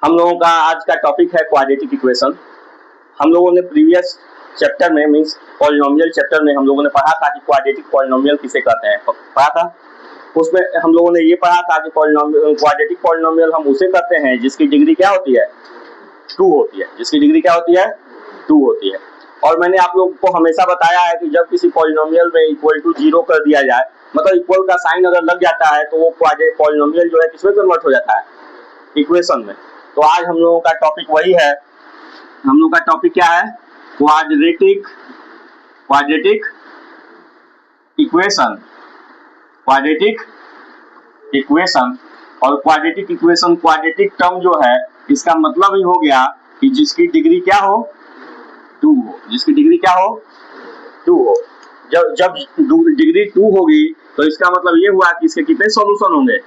हम लोगों का आज का टॉपिक है क्वाड्रेटिक इक्वेशन। हम लोगों ने प्रीवियस चैप्टर में मींस पॉलिनोमियल चैप्टर में हम लोगों ने पढ़ा था कि क्वाड्रेटिक पॉलिनोमियल किसे कहते हैं, पढ़ा था। उसमें हम लोगों ने ये पढ़ा था कि क्वाड्रेटिक पॉलिनोमियल हम उसे कहते हैं जिसकी डिग्री क्या होती है, 2 होती है। जिसकी डिग्री क्या होती है, 2 होती है। और मैंने आप लोगों को हमेशा बताया है कि जब किसी पॉलिनोमियल में इक्वल टू 0 कर दिया जाए, मतलब इक्वल का साइन अगर लग जाता है तो वो क्वाड्रेटिक पॉलिनोमियल जो है किसमें कन्वर्ट हो जाता है, इक्वेशन में। तो आज हम लोगों का टॉपिक वही है। हम लोग का टॉपिक क्या है, क्वाड्रेटिक इक्वेशन। क्वाड्रेटिक इक्वेशन और क्वाड्रेटिक इक्वेशन, क्वाड्रेटिक टर्म जो है इसका मतलब ही हो गया कि जिसकी डिग्री क्या हो, 2 हो। जिसकी डिग्री क्या हो, 2 हो। जब डिग्री 2 होगी तो इसका मतलब ये हुआ कि इसके कितने सॉल्यूशन होंगे,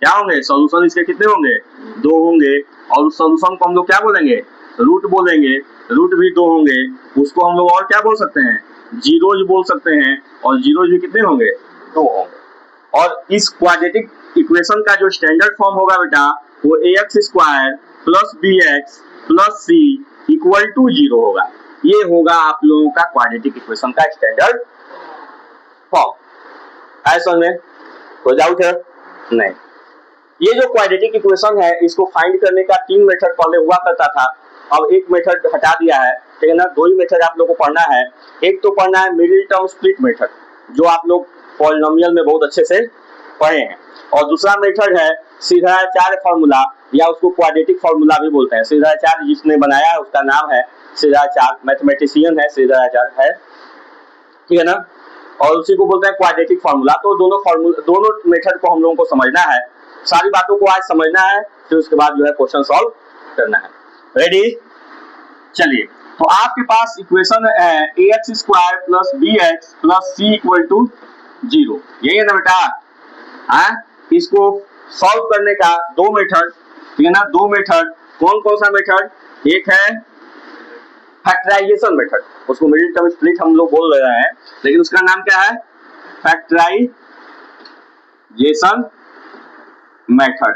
क्या होंगे, सॉल्यूशन इसके कितने होंगे, 2 होंगे। और उस सॉल्यूशन को हम लोग क्या बोलेंगे, रूट बोलेंगे। रूट भी 2 होंगे, उसको हम लोग और क्या बोल सकते हैं, जीरोज बोल सकते हैं। और जीरोज भी कितने होंगे, 2 होंगे। और इस क्वाड्रेटिक इक्वेशन का जो स्टैंडर्ड फॉर्म होगा बेटा, वो ax square plus bx plus c equal to 0 होगा। ये होगा आप लोगों का क्वाड्रेटिक इक्वेशन का स्टैंडर्ड फॉर्म। ऐसा में कोई डाउट है नहीं। ये जो क्वाड्रेटिक इक्वेशन है इसको फाइंड करने का 3 मेथड पहले हुआ करता था, अब एक मेथड हटा दिया है, ठीक है ना। 2 ही मेथड आप लोग को पढ़ना है। एक तो पढ़ना है मिडिल टर्म स्प्लिट मेथड, जो आप लोग पॉलिनोमियल में बहुत अच्छे से पढ़े हैं। और दूसरा मेथड है श्रीधराचार्य फार्मूला, या उसको क्वाड्रेटिक फार्मूला भी बोलते हैं। श्रीधराचार्य जिसने बनाया है उसका नाम है श्रीधराचार्य, मैथमेटिशियन है श्रीधराचार्य है, ठीक है ना। और उसी को बोलते हैं क्वाड्रेटिक फार्मूला। तो दोनों मेथड को हम लोगों को समझना है, सारी बातों को आज समझना है, फिर उसके बाद जो है क्वेश्चन सॉल्व करना है। रेडी, चलिए। तो आपके पास इक्वेशन है ax square plus bx plus c equal to 0, यही है ना बेटा। इसको सॉल्व करने का 2 मेथड, ठीक है ना। 2 मेथड, कौन कौन सा मेथड, एक है फैक्टराइजेशन मेथड, उसको मिडिल टर्म स्प्लिट हम लोग बोल रहे हैं, लेकिन उसका नाम क्या है, फैक्टराइजेशन मेथड।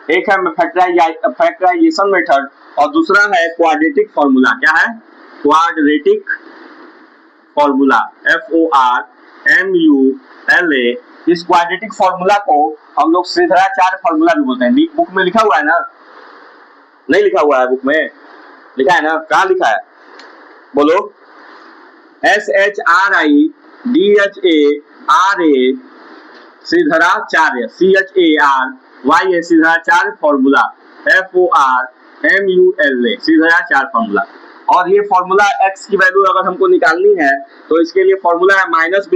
एक है फैक्टराइजेशन मेथड और दूसरा है क्वाड्रेटिक फार्मूला। क्या है, क्वाड्रेटिक फार्मूला, FORMULA। इस क्वाड्रेटिक फार्मूला को हम लोग श्रीधराचार्य फार्मूला भी बोलते हैं। बुक में लिखा हुआ है ना, नहीं लिखा हुआ है, बुक में लिखा है ना, कहाँ लिखा है बोलो, SHRIDHARA Shridharacharya, CHARY Shridharacharya formula, FORMULA Shridharacharya formula. और ये फार्मूला x की वैल्यू अगर हमको निकालनी है तो इसके लिए फार्मूला है -b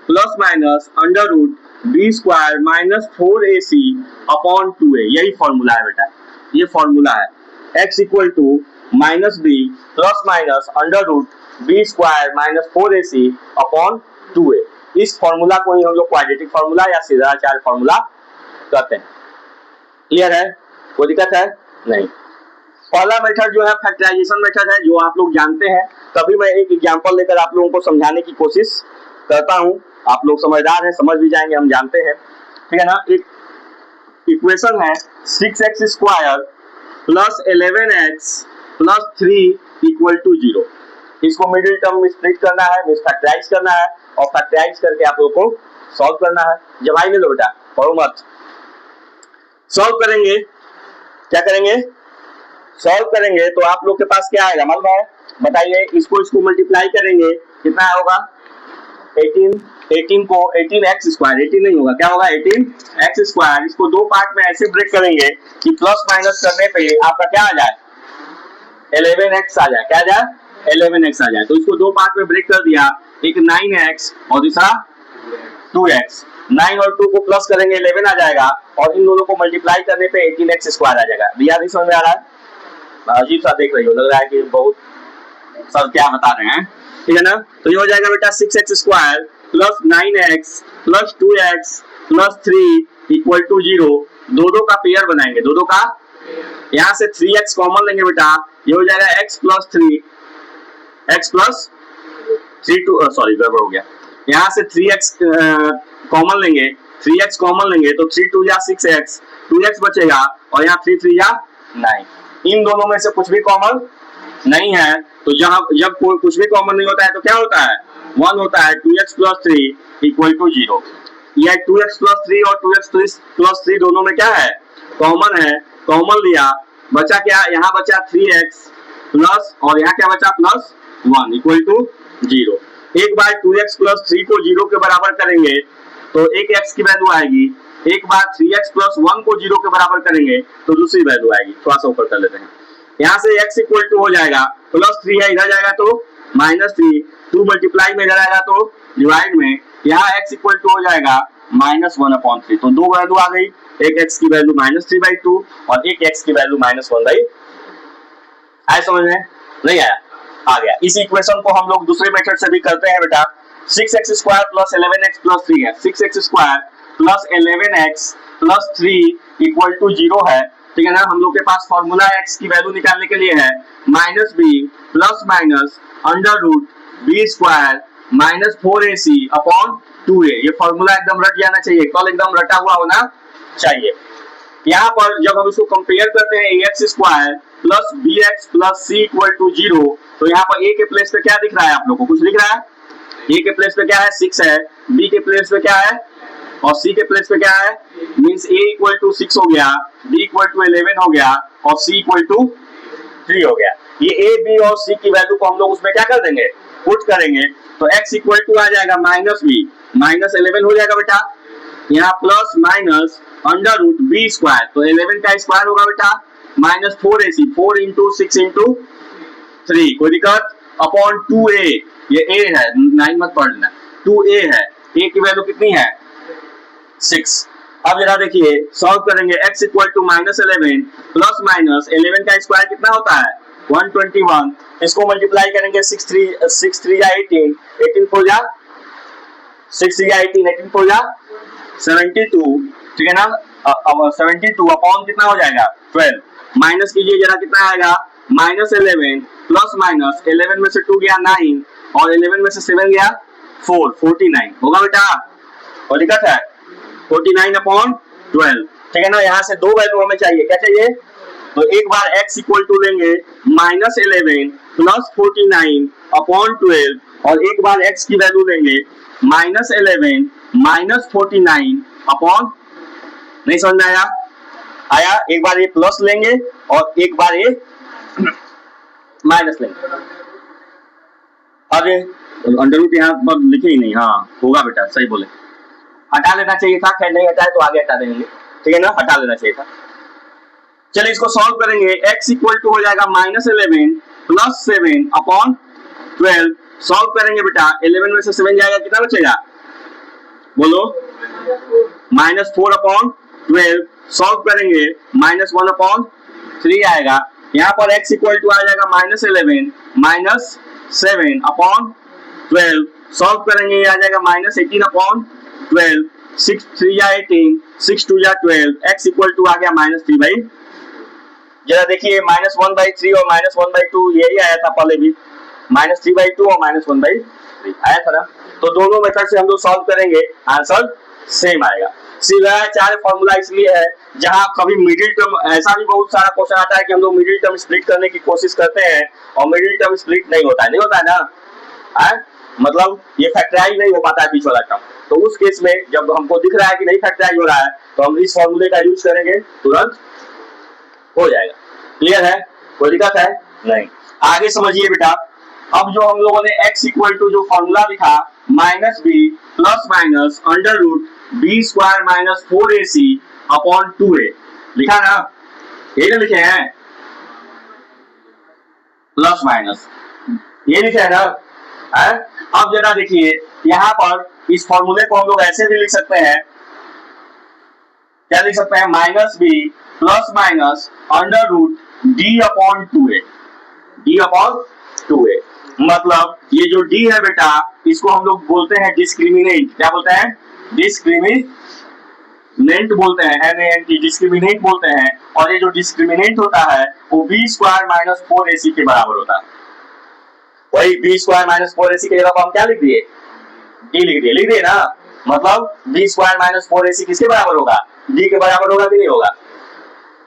plus minus under root b square minus 4ac upon 2a। यही फार्मूला है बेटा, ये फार्मूला है x equal to -b plus minus under root b square minus 4ac upon 2a। इस फार्मूला को ही हम लोग क्वाड्रेटिक फार्मूला या श्रीधराचार्य फार्मूला कहते हैं। क्लियर है, कोई दिक्कत है नहीं। पहला मेथड जो है फैक्टराइजेशन मेथड है, जो आप लोग जानते हैं। तभी मैं एक एग्जांपल लेकर आप लोगों को समझाने की कोशिश करता हूं। आप लोग समझदार हैं, समझ भी जाएंगे, हम जानते हैं, ठीक है ना। एक इक्वेशन है 6x square plus 11x plus 3 equal to 0। इसको मिडिल टर्म में स्प्लिट करना है, फैक्टराइज करना है, और फैक्टराइज करके आप लोगों को सॉल्व करना है। जवाई ले लो बेटा, पढ़ो मत। सॉल्व करेंगे, क्या करेंगे, सॉल्व करेंगे तो आप लोग के पास क्या आएगा मालूम है, बताइए। इसको मल्टीप्लाई करेंगे, कितना होगा, 18 को 18x स्क्वायर, 18 नहीं होगा, क्या होगा, 18x स्क्वायर। इसको 2 पार्ट में ऐसे ब्रेक करेंगे कि प्लस माइनस करने पे आपका क्या आ जाए, 11x आ जाए। क्या आ जाए, 11x आ जाए। तो इसको 2 पार्ट में ब्रेक कर दिया, एक 9x और दूसरा 2x। 9 और 2 को प्लस करेंगे 11 आ जाएगा, और इन दोनों को मल्टीप्लाई करने पे 18x स्क्वायर आ जाएगा। दिया नहीं समझ में आ रहा है, अजीब सा देख रही हो, लग रहा है कि बहुत सर क्या बता रहे हैं, ठीक है ना। तो ये हो जाएगा बेटा 6x square plus 9x plus 2x plus 3 equal to 0। 2 का पेयर बनाएंगे, 2 का, यहाँ से 3x कॉमन लेंगे बेटा, ये हो जाएगा x plus 3, x plus 3 sorry गड़बड़ हो गया, यहाँ से 3x कॉमन लेंगे, 3x कॉमन लेंगे तो 3 2 या 6x, 2x बचेगा, और यहाँ 3 3 या नहीं, इन दोनों में से कुछ भी कॉमन नहीं है, तो जहां जब कुछ भी कॉमन नहीं होता है तो क्या होता है, 1 होता है। 2x plus 3 equal to 0। यह 2x प्लस 3 और 2x प्लस 3 दोनों में क्या है, कॉमन है। कॉमन लिया, बचा क्या, यहाँ बचा 3x प्लस और यहाँ क्या बचा प्लस 1 इक्वल टू 0। एक बार 2x प्लस 3 को 0 के बराबर करेंगे तो एक x की वैल्यू आएगी, एक बार 3x प्लस 1 को 0 के बराबर करेंगे तो दूसरी वैल्यू आएगी। थोड़ा सा ऊपर कर लेते हैं, यहाँ से x इक्वल टू हो जाएगा प्लस 3 है, इधर जाएगा तो -3, 2 मल्टीप्लाई में इधर आएगा तो डिवाइड में, यहाँ x इक्वल टू हो जाएगा -1/3। तो दो वैल्यू आ गई, एक x की वैल्यू -3/2 और एक x की वैल्यू -1/, आया समझ में, नहीं आया, आ गया। इस इक्वेशन को हम लोग दूसरे मेथड से भी करते हैं बेटा। 6x square plus 11x plus 3 है, 6x square plus 11x plus 3 equal to 0 है, ठीक है ना। हम लोग के पास फॉर्मूला x की वैल्यू निकालने के लिए है -b plus minus under root b square minus 4ac upon 2a। ये फॉर्मूला एकदम रट जाना चाहिए, कल एकदम रटा हुआ होना चाहिए। यहाँ पर जब हम इसको कंपेयर करते हैं ax square plus bx plus c equal to 0, तो यहाँ पर a के प्लेस पे क्या दिख रहा है आप लोग को, कुछ दिख रहा है, a के प्लेस पे क्या है 6 है, b के प्लेस पे क्या है और c के प्लेस पे क्या है, मींस a इक्वल टू 6 हो गया, b इक्वल टू 11 हो गया और c इक्वल टू 3 हो गया। ये a b और c की वैल्यू को हम लोग उसमें क्या कर देंगे, पुट करेंगे, तो x इक्वल टू आ जाएगा -b -11 हो जाएगा बेटा, यहाँ plus minus under root b square, तो 11 का स्क्वायर होगा बेटा -4ac, 4 इंटू 6 इंटू 3, कोई दिक्कत, अपॉन 2a, ये a है, 9 मत पढ़ लेना, 2a है, a की वैल्यू कितनी है 6। अब जरा देखिए सॉल्व करेंगे, x equal to -11 plus minus 11 का स्क्वायर कितना होता है 121, इसको मल्टीप्लाई करेंगे 6 3 या 18, 18 4 जा 6 3 या 18, 18 4 जा 72, ठीक है ना। अब 72 अपॉन कितना हो जाएगा 12, माइनस कीजिए जरा कितना आएगा -11 प्लस माइनस 11 में से 2 गया 9 और 11 में से 7 गया 4, 49 होगा बेटा, और दिक्कत है 49 अपॉन 12, ठीक है ना। यहाँ से दो वैल्यू हमें चाहिए, क्या चाहिए, तो एक बार x इक्वल टू लेंगे -11 प्लस 49 अपॉन 12 और एक बार x की वैल्यू लेंगे -11 माइनस 49 अपॉन, नहीं समझ में आया, आया, एक बार ये प्लस लेंगे और एक बार ये माइनस लेंगे। अब ये अंडर रूट यहाँ पर लिखे ही नहीं, हाँ होगा बेटा, सही बोले, हटा लेना चाहिए था, खैर नहीं हटाए तो आगे हटा देंगे, ठीक है ना, हटा लेना चाहिए था। चलिए इसको सॉल्व करेंगे, x इक्वल टू हो जाएगा -11 प्लस 7 अपॉन 12, सॉल्व करेंगे बेटा, 11 में से 7 जाएगा कितना बचेगा, बोलो -4 अपॉन 12, सॉल्व करेंगे -1 अपॉन 3 आएगा, यहाँ पर x इक्वल टू आ जाएगा -11 माइनस 7 अपॉन 12, सॉल्व करेंगे ये आ जाएगा -18 अपॉन 12, 6 3 या 18, 6 2 या 12, x इक्वल टू आ गया -3/, जरा देखिए -1/3 और -1/2 यही आया था पहले भी, -3/2 और -1/3 आया था ना। तो दोनों मेथड से हम लोग सॉल्व करेंगे, आंसर सेम आएगा। सीधा चार फॉर्मूला इसलिए है जहां कभी मिडिल टर्म, ऐसा भी बहुत सारा क्वेश्चन आता है कि हम लोग मिडिल टर्म स्प्लिट करने की कोशिश करते हैं और मिडिल टर्म स्प्लिट नहीं होता है, नहीं होता है ना, मतलब ये फैक्टराइज नहीं हो पाता है बीच वाला टर्म, तो उस केस में जब हमको दिख रहा है कि नहीं फैक्टराइज हो रहा है तो हम इस फॉर्मूले का यूज करेंगे, तुरंत हो जाएगा। क्लियर है, कोई दिक्कत है नहीं, आगे समझिए बेटा। अब जो हम लोगों ने x इक्वल टू जो फॉर्मूला लिखा -b plus minus under root b square minus 4ac upon 2a लिखा ना, ये जो लिखे हैं प्लस माइनस ये लिखे है ना, है? अब जरा देखिए यहाँ पर इस फॉर्मूले को हम लोग ऐसे भी लिख सकते हैं, क्या लिख सकते हैं, -b plus minus under root d upon 2a, मतलब ये जो d है बेटा इसको हम लोग बोलते हैं डिस्क्रिमिनेंट, क्या बोलते हैं, डिस्क्रिमिनेंट बोलते हैं, NANT डिस्क्रिमिनेंट बोलते हैं, और ये जो डिस्क्रिमिनेंट होता है वो b स्क्वायर माइनस 4ac के बराबर होता है। वही b स्क्वायर माइनस 4ac के जगह हम क्या लिख दिए, d लिख दिए ना, मतलब b स्क्वायर माइनस 4ac किसके बराबर होगा, d के बराबर होगा कि नहीं होगा,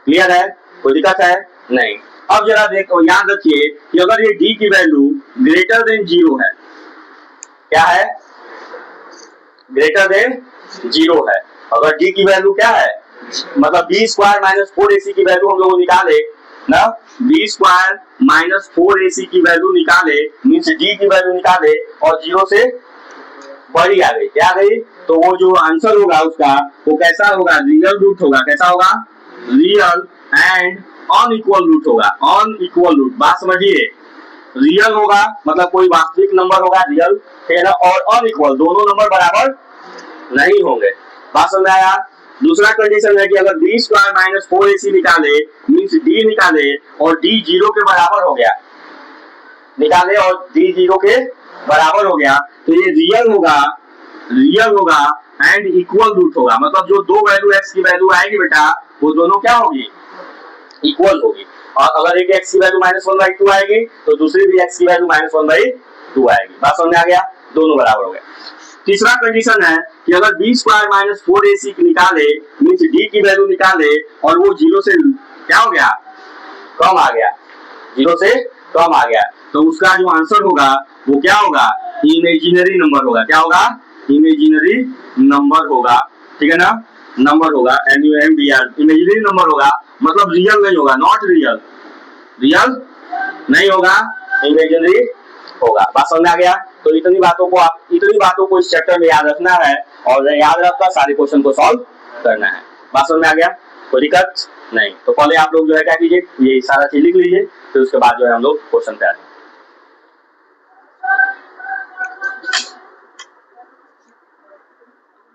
क्लियर है, कोई दिक्कत है नहीं। अब जरा देखो, याद रखिए कि अगर ये d की वैल्यू ग्रेटर देन 0 है, क्या है, ग्रेटर देन 0 है, अगर d की वैल्यू क्या है, मतलब b स्क्वायर माइनस 4ac की वैल्यू हम लोग निकाले ना, b स्क्वायर माइनस 4ac की वैल्यू निकाले, मीन्स d की वैल्यू निकाले और 0 से बड़ी आ गई, क्या आ गई, तो वो जो आंसर होगा उसका वो कैसा होगा, रियल रूट होगा, कैसा होगा, रियल एंड अनइक्वल रूट होगा, अनइक्वल रूट, बात समझिए, रियल होगा मतलब कोई वास्तविक नंबर होगा रियल, ठीक है ना, और अनइक्वल दोनों नंबर बराबर नहीं होंगे, बात समझ में आया। दूसरा कंडीशन है कि अगर d स्क्वायर माइनस 4ac निकाले, मीन्स d निकाले और d 0 के बराबर हो गया, निकाले और d 0 के बराबर हो गया, तो ये रियल होगा एंड इक्वल रूट होगा, मतलब जो दो वैल्यू x की वैल्यू आएगी बेटा वो दोनों क्या होगी, इक्वल होगी, और अगर एक x की वैल्यू -1/2 आएगी तो दूसरी भी x की वैल्यू -1/2 आएगी, बात समझ में आ गया, दोनों बराबर हो गए। तीसरा कंडीशन है कि अगर b स्क्वायर माइनस 4ac निकाले, मीन्स d की वैल्यू निकाले और वो 0 से क्या हो गया, कम आ गया, 0 से कम आ गया, तो उसका जो आंसर होगा वो क्या होगा, इमेजिनरी नंबर होगा, क्या होगा, इमेजिनरी नंबर होगा, ठीक है ना, नंबर होगा, NUMBR, इमेजिनरी नंबर होगा, मतलब रियल नहीं होगा, नॉट रियल, रियल नहीं होगा, इमेजिनरी होगा, बात समझ में आ गया। तो इतनी बातों को इस चैप्टर में याद रखना है और याद रखकर सारे क्वेश्चन को सॉल्व करना है, बात समझ में आ गया, कोई दिक्कत नहीं। तो पहले आप लोग जो है क्या कीजिए, ये सारा चीज लिख लीजिए, फिर उसके बाद जो है हम लोग क्वेश्चन पे आते हैं।